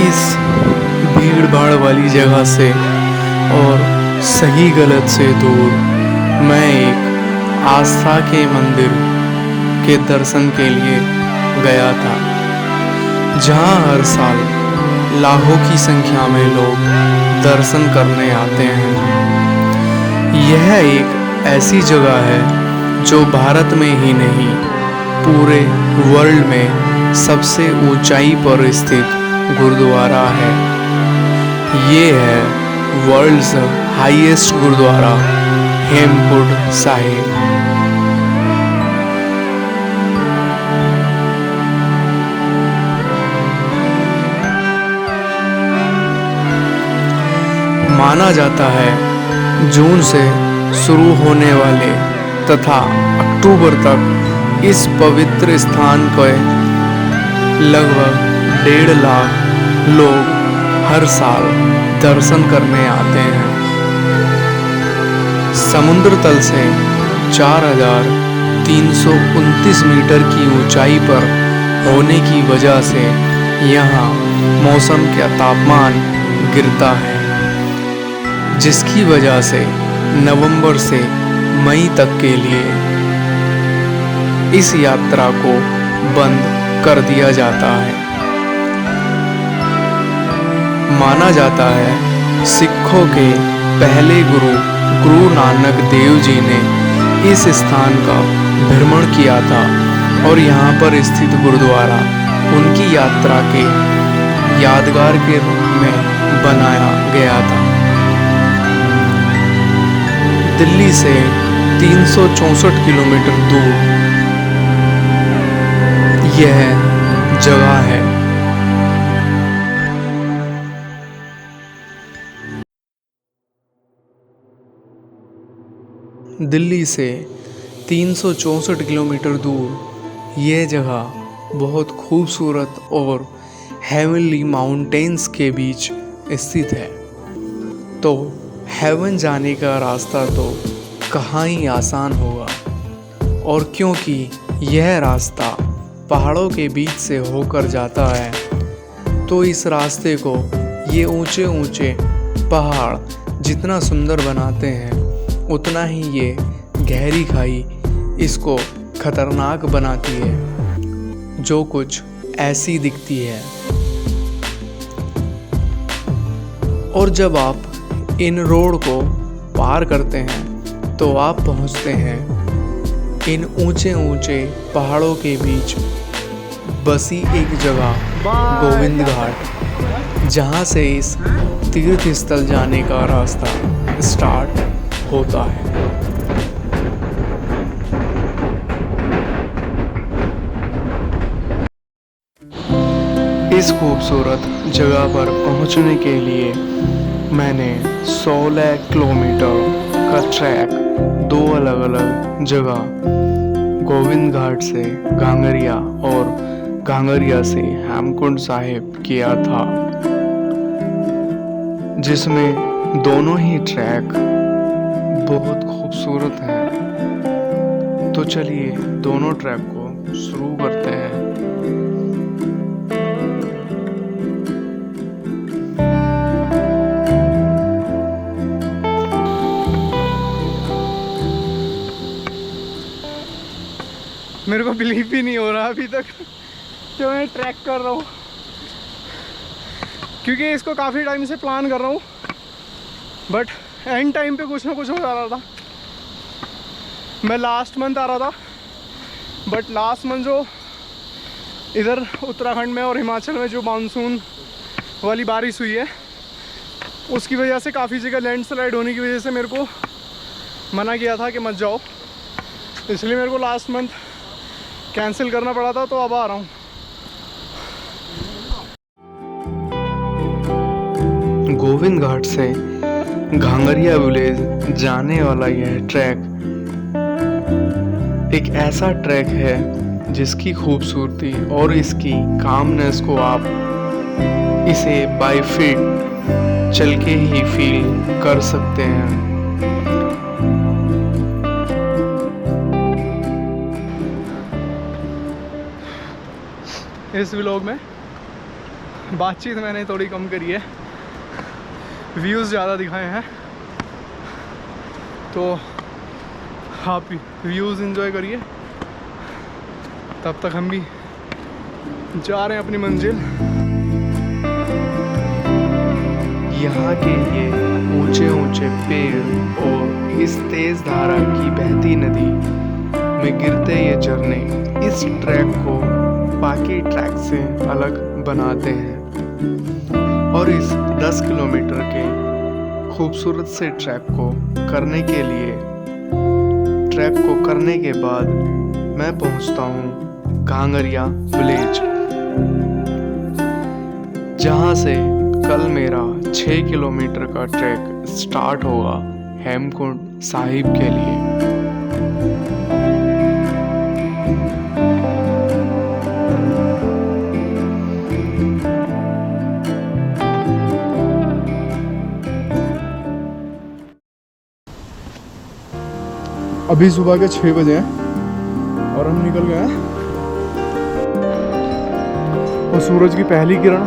इस भीड़ भाड़ वाली जगह से और सही गलत से दूर मैं एक आस्था के मंदिर के दर्शन के लिए गया था, जहां हर साल लाखों की संख्या में लोग दर्शन करने आते हैं। यह एक ऐसी जगह है जो भारत में ही नहीं, पूरे वर्ल्ड में सबसे ऊंचाई पर स्थित गुरुद्वारा है। ये है वर्ल्ड्स हाईएस्ट गुरुद्वारा हेमकुंड साहिब। माना जाता है जून से शुरू होने वाले तथा अक्टूबर तक इस पवित्र स्थान के लगभग 1.5 लाख लोग हर साल दर्शन करने आते हैं। समुद्र तल से 4,329 मीटर की ऊंचाई पर होने की वजह से यहाँ मौसम का तापमान गिरता है, जिसकी वजह से नवंबर से मई तक के लिए इस यात्रा को बंद कर दिया जाता है। माना जाता है सिखों के पहले गुरु नानक देव जी ने इस स्थान का भ्रमण किया था और यहाँ पर स्थित गुरुद्वारा उनकी यात्रा के यादगार के रूप में बनाया गया था। दिल्ली से 364 किलोमीटर दूर यह जगह है। दिल्ली से 364 किलोमीटर दूर यह जगह बहुत खूबसूरत और हेवनली माउंटेन्स के बीच स्थित है। तो हेवन जाने का रास्ता तो कहाँ ही आसान होगा, और क्योंकि यह रास्ता पहाड़ों के बीच से होकर जाता है, तो इस रास्ते को ये ऊंचे ऊंचे पहाड़ जितना सुंदर बनाते हैं, उतना ही ये गहरी खाई इसको खतरनाक बनाती है, जो कुछ ऐसी दिखती है। और जब आप इन रोड को पार करते हैं तो आप पहुंचते हैं इन ऊंचे ऊंचे पहाड़ों के बीच बसी एक जगह गोविंद घाट, जहां से इस तीर्थ स्थल जाने का रास्ता स्टार्ट होता है। इस खूबसूरत जगह पर पहुंचने के लिए मैंने 16 किलोमीटर का ट्रैक 2 अलग अलग जगह गोविंद घाट से घांगरिया और घांगरिया से हेमकुंड साहिब किया था, जिसमें दोनों ही ट्रैक बहुत खूबसूरत हैं। तो चलिए दोनों ट्रैक को शुरू करते हैं। मेरे को बिलीव भी नहीं हो रहा अभी तक कि मैं ट्रैक कर रहा हूँ, क्योंकि इसको काफ़ी टाइम से प्लान कर रहा हूँ, बट एंड टाइम पे कुछ ना कुछ हो जा रहा था। मैं लास्ट मंथ आ रहा था, बट लास्ट मंथ जो इधर उत्तराखंड में और हिमाचल में जो मानसून वाली बारिश हुई है, उसकी वजह से काफ़ी जगह लैंडस्लाइड होने की वजह से मेरे को मना किया था कि मत जाओ, इसलिए मेरे को लास्ट मंथ कैंसिल करना पड़ा था। तो अब आ रहा हूँ। गोविंद घाट से घांगरिया विलेज जाने वाला यह ट्रैक एक ऐसा ट्रैक है जिसकी खूबसूरती और इसकी कामनेस को आप इसे बाय फीट चल के ही फील कर सकते हैं। इस व्लॉग में बातचीत मैंने थोड़ी कम करी है, व्यूज़ ज़्यादा दिखाए हैं, तो आप व्यूज़ एंजॉय करिए। तब तक हम भी जा रहे हैं अपनी मंजिल। यहाँ के ये ऊंचे ऊंचे पेड़ और इस तेज धारा की बहती नदी में गिरते ये झरने इस ट्रैक को बाकी ट्रैक से अलग बनाते हैं। और इस 10 किलोमीटर के खूबसूरत से ट्रैक को करने के बाद मैं पहुंचता हूं घांगरिया विलेज, जहां से कल मेरा 6 किलोमीटर का ट्रैक स्टार्ट होगा हेमकुंड साहिब के लिए। अभी सुबह के 6 बजे हैं और हम निकल गए हैं, और सूरज की पहली किरण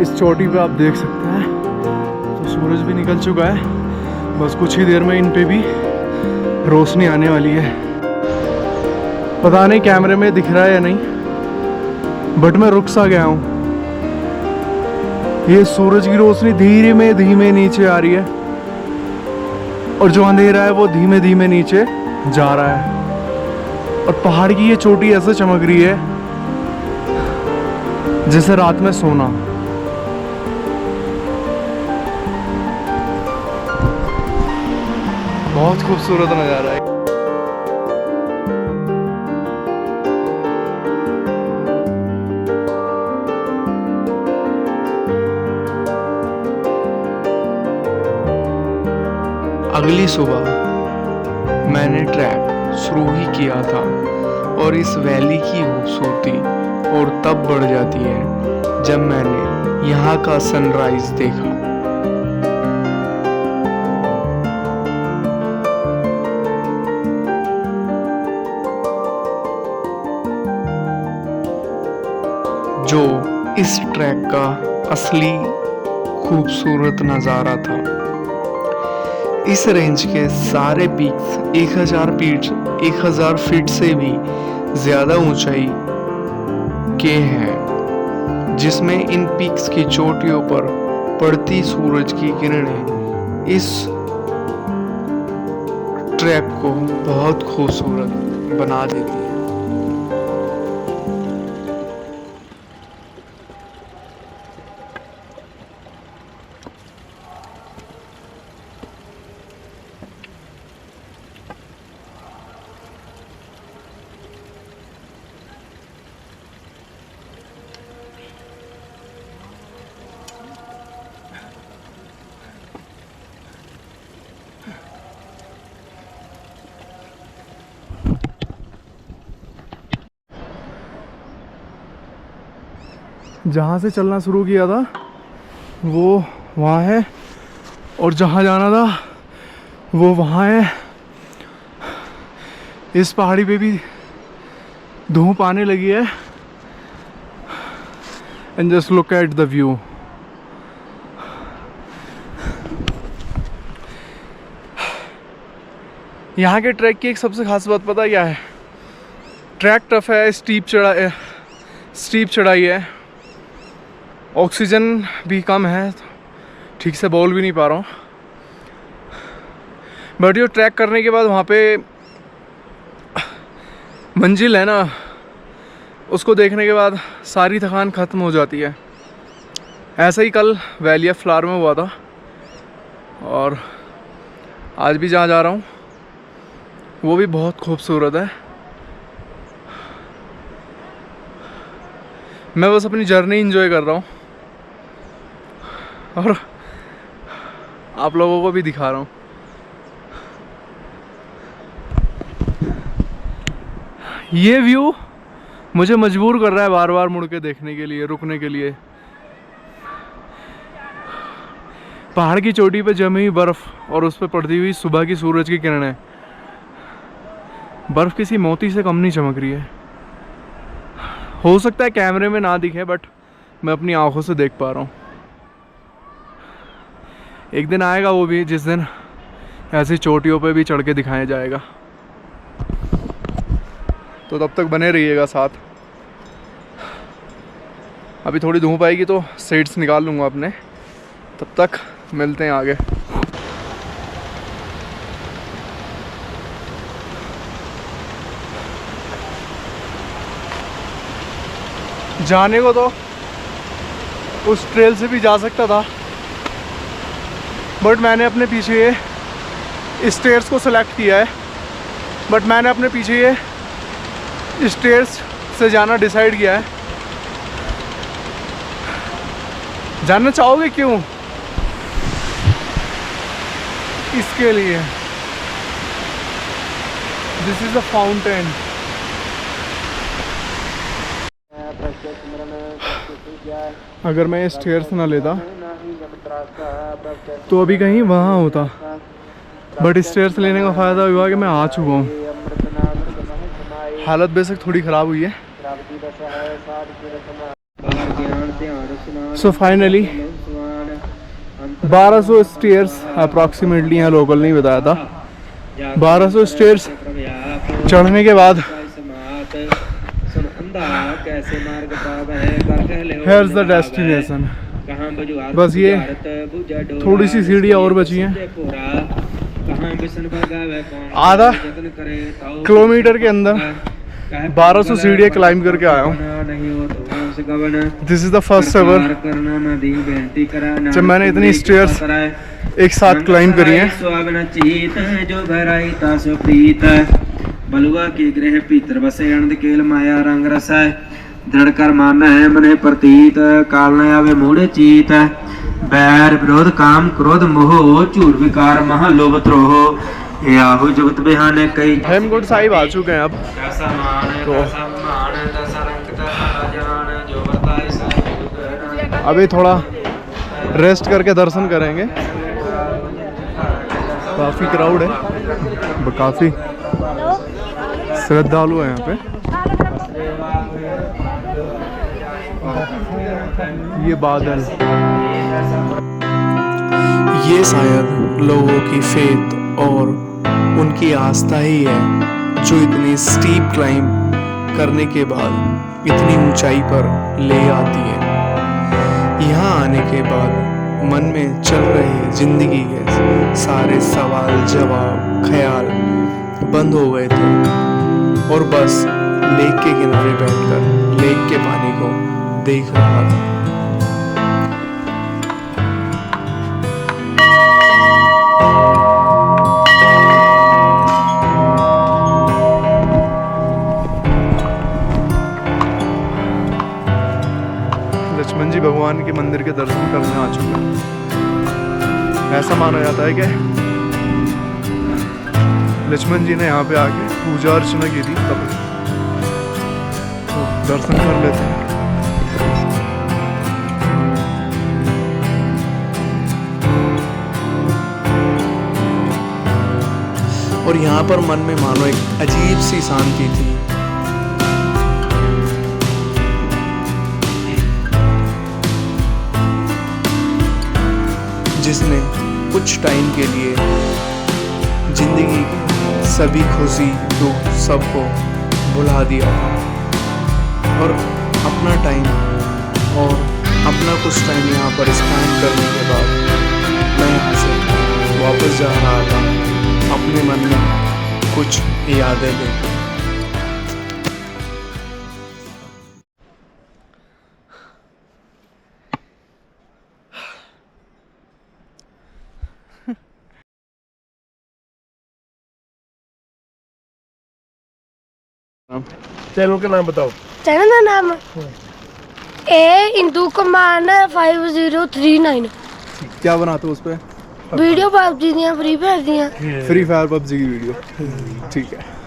इस चोटी पे आप देख सकते हैं। तो सूरज भी निकल चुका है, बस कुछ ही देर में इन पे भी रोशनी आने वाली है। पता नहीं कैमरे में दिख रहा है या नहीं, बट मैं रुक सा गया हूँ। ये सूरज की रोशनी धीमे धीमे नीचे आ रही है, और जो अंधेरा है वो धीमे धीमे नीचे जा रहा है, और पहाड़ की ये चोटी ऐसे चमक रही है जैसे रात में सोना। बहुत खूबसूरत नज़ारा है। अगली सुबह मैंने ट्रैक शुरू ही किया था, और इस वैली की खूबसूरती और तब बढ़ जाती है जब मैंने यहाँ का सनराइज देखा। जो इस ट्रैक का असली खूबसूरत नज़ारा था। इस रेंज के सारे पीक्स 1000 फीट से भी ज़्यादा ऊंचाई के हैं, जिसमें इन पीक्स की चोटियों पर पड़ती सूरज की किरणें इस ट्रैक को बहुत खूबसूरत बना देती हैं। जहाँ से चलना शुरू किया था वो वहाँ है, और जहाँ जाना था वो वहाँ है। इस पहाड़ी पे भी धूप आने लगी है, and just look at the view. यहाँ के ट्रैक की एक सबसे खास बात पता क्या है? ट्रैक टफ है, स्टीप चढ़ाई है, ऑक्सीजन भी कम है, ठीक से बोल भी नहीं पा रहा हूँ। बट ये ट्रैक करने के बाद वहाँ पे मंजिल है ना, उसको देखने के बाद सारी थकान ख़त्म हो जाती है। ऐसा ही कल वैली ऑफ फ्लावर में हुआ था, और आज भी जहाँ जा रहा हूँ वो भी बहुत खूबसूरत है। मैं बस अपनी जर्नी एंजॉय कर रहा हूँ, और आप लोगों को भी दिखा रहा हूँ। ये व्यू मुझे मजबूर कर रहा है बार बार मुड़ के देखने के लिए, रुकने के लिए। पहाड़ की चोटी पे जमी हुई बर्फ़ और उस पर पड़ती हुई सुबह की सूरज की किरणें, बर्फ़ किसी मोती से कम नहीं चमक रही है। हो सकता है कैमरे में ना दिखे, बट मैं अपनी आंखों से देख पा रहा हूँ। एक दिन आएगा वो भी जिस दिन ऐसी चोटियों पे भी चढ़ के दिखाया जाएगा। तो तब तक बने रहिएगा साथ। अभी थोड़ी धूप आएगी तो सीड्स निकाल लूँगा अपने। तब तक मिलते हैं आगे। जाने को तो उस ट्रेल से भी जा सकता था, बट मैंने अपने पीछे ये स्टेयर्स को सेलेक्ट किया है। बट मैंने अपने पीछे ये स्टेयर्स से जाना डिसाइड किया है। जानना चाहोगे क्यों? इसके लिए। This is a fountain. अगर मैं स्टेयर्स ना लेता तो अभी कहीं वहाँ होता, बट स्टेयर्स लेने का फ़ायदा हुआ कि मैं आ चुका हूँ। हालत बेशक थोड़ी ख़राब हुई है। सो फाइनली 1200 स्टेयर्स अप्रॉक्सीमेटली, यहाँ लोकल नहीं बताया था। 1200 स्टेयर्स चढ़ने के बाद Here's the destination। बस ये थोड़ी सी सीढ़ियाँ और बची हैं। आधा किलोमीटर के अंदर 1200 सीढ़ियाँ क्लाइंब करके आया हूँ। This is the first ever जब मैंने इतनी स्टेयर्स एक साथ क्लाइंब करी हैं। बलुआ के ग्रह भीतर बसे अनंद केल माया रंग रस है। दृढ़ कर मान है मने प्रतीत, काल न आवे मूढ़े चीत। बैर विरोध काम क्रोध मोह, झूठ विकार महा लोभ द्रोह। याहू जुगत बिहाने कई। हेमकुंड साहिब आ चुके हैं अब। तो अभी थोड़ा रेस्ट करके दर्शन करेंगे। काफ़ी क्राउड है, काफ़ी श्रद्धालु है यहाँ पे। ये बादल, ये शायद लोगों की फेथ और उनकी आस्था ही है जो इतनी स्टीप क्लाइंब करने के बाद इतनी ऊंचाई पर ले आती है। यहाँ आने के बाद मन में चल रहे जिंदगी के सारे सवाल जवाब ख्याल बंद हो गए थे और बस लेक के किनारे बैठकर लेक के पानी को देख रहा था। लक्ष्मण जी भगवान के मंदिर के दर्शन करने आ चुके हैं। ऐसा माना जाता है कि लक्ष्मण जी ने यहाँ पे आके पूजा अर्चना की थी, तब तो दर्शन कर लेते हैं। और यहाँ पर मन में मानो एक अजीब सी शांति थी। जिसने कुछ टाइम के लिए जिंदगी की सभी खुशी दुख सबको भुला दिया था और अपना टाइम और अपना कुछ टाइम यहाँ पर स्पेंड करने के बाद मैं यहाँ से वापस जा रहा था अपने मन में कुछ यादें लेकर। चैनल का नाम बताओ। चैनल का नाम ए इंदू कमान 5039। क्या बनाते हो उस पे? वीडियो पबजी दियां फ्री फायर दियां। फ्री फायर पबजी की वीडियो। ठीक है।